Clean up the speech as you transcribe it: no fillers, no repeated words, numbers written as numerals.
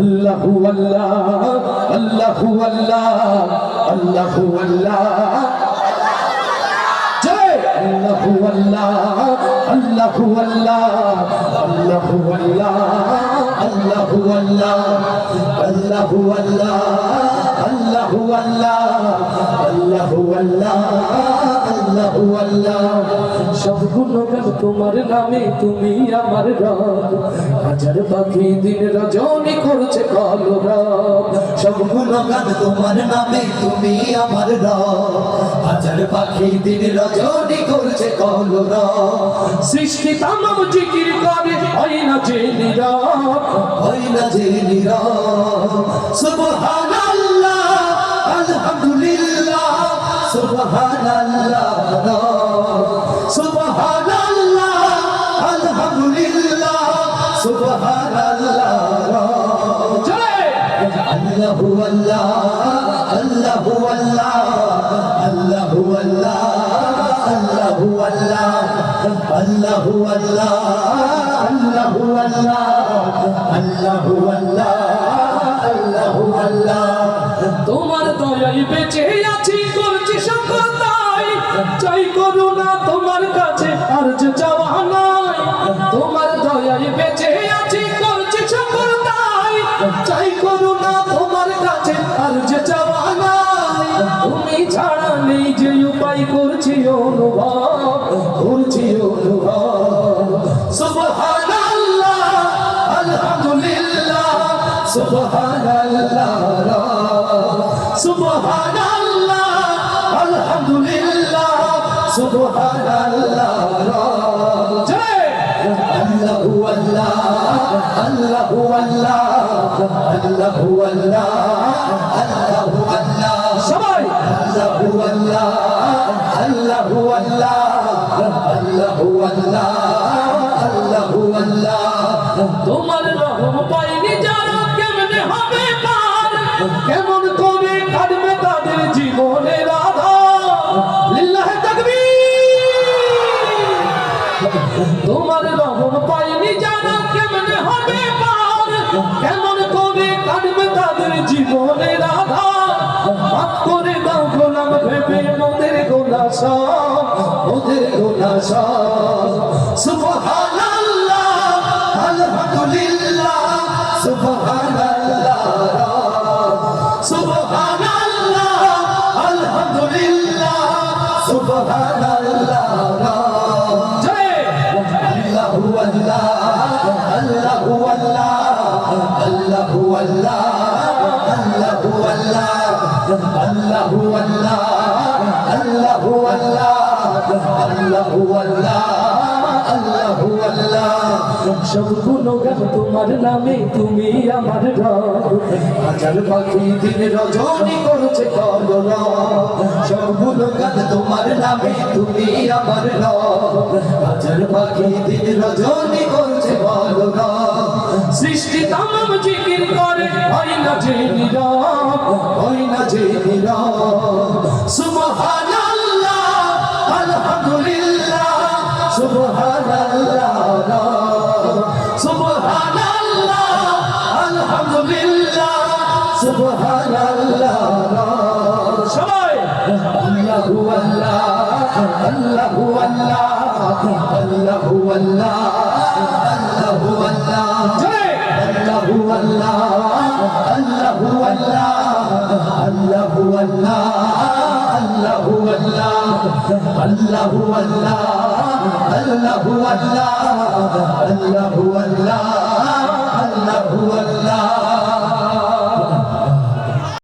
আল্লাহু আল্লাহ আল্লাহু আল্লাহ আল্লাহু আল্লাহ জয় আল্লাহু আল্লাহ আল্লাহু আল্লাহ আল্লাহু আল্লাহ আল্লাহু আল্লাহ আল্লাহু আল্লাহ আল্লাহু আল্লাহ আল্লাহু আল্লাহ আল্লাহু আল্লাহ সব গুণগান তোমার নামে তুমি আমার রব হাজার পাখি দিন রজনী করছে কলরব সব গুণগান তোমার নামে তুমি আমার রব হাজার পাখি দিন রজনী করছে কলরব সৃষ্টি তামাম জিকির করে হয় না যে নীরব হয় না যে নীরব সুবহানাল্লাহ আলহামদুলিল্লাহ সুবহানাল্লাহ সুবহানাল্লাহ আলহামদুলিল্লাহ সুবহানাল্লাহ আল্লাহু আল্লাহ আল্লাহু আল্লাহ আল্লাহু আল্লাহ আল্লাহু আল্লাহ আল্লাহু আল্লাহ আল্লাহু আল্লাহ আল্লাহু আল্লাহ আল্লাহু আল্লাহ তোমার দয়ায় বেঁচে আছি করছি সকলতাই চাই করুণা তোমার কাছে আর যে চাওয়া নাই তোমার দয়ায় বেঁচে আছি করছি সকলতাই চাই করুণা তোমার কাছে আর যে চাওয়া নাই তুমি ছাড়া নেই যে উপায় করছি অনুভব করছি অনুভব সুবহানাল্লাহ আলহামদুলিল্লাহ সুবহানাল্লাহ সুবহানাল্লাহ আলহামদুলিল্লাহ সুবহানাল্লাহ জয় আল্লাহু আল্লাহ আল্লাহু আল্লাহ আল্লাহু আল্লাহ আল্লাহু আল্লাহ সবাই আল্লাহু আল্লাহ আল্লাহু আল্লাহ আল্লাহু আল্লাহ আল্লাহু আল্লাহ তোমার রহম পাইনি যারা কেমনে হবে পার কেমন করে কাটবে তাদের জীবনের আধার লিল্লাহ তাকবীর তোমার রহম পাইনি যারা কেমনে হবে পার কেমন করে কাটবে তাদের জীবনের আধার মাফ করে দাও গোলাম ভেবে মোদের গোনা সব ওদের গুনাহ সব সুবহানাল্লাহ আলহামদুলিল্লাহ সুবহানাল্লাহ সুবহানাল্লাহ আলহামদুলিল্লাহ সুবহানাল্লাহ জয় আল্লাহু আল্লাহ আল্লাহু আল্লাহ আল্লাহু আল্লাহ আল্লাহু আল্লাহ আল্লাহু আল্লাহ আল্লাহু আল্লাহ আল্লাহু আল্লাহ আল্লাহু আল্লাহ সব গুণগান তোমার নামে তুমি আমার রব হাজার পাখি দিন রজনী করছে কলরব সব গুণগান তোমার নামে তুমি আমার রব হাজার পাখি দিন রজনী করছে কলরব সৃষ্টি তামাম জিকির করে হয় না যে নীরব হয় না যে নীরব সুবহানাল্লাহ আলহামদুলিল্লাহ সুবহানাল্লাহ সুবহানাল্লাহ আলহামদুলিল্লাহ সুবহানাল্লাহ সবাই আল্লাহু আল্লাহ আল্লাহু আল্লাহ আল্লাহু আল্লাহ আল্লাহু আল্লাহ জয় আল্লাহু আল্লাহ আল্লাহু আল্লাহ আল্লাহু আল্লাহ আল্লাহু আল্লাহ আল্লাহু আল্লাহ আল্লাহু আল্লাহ আল্লাহু আল্লাহ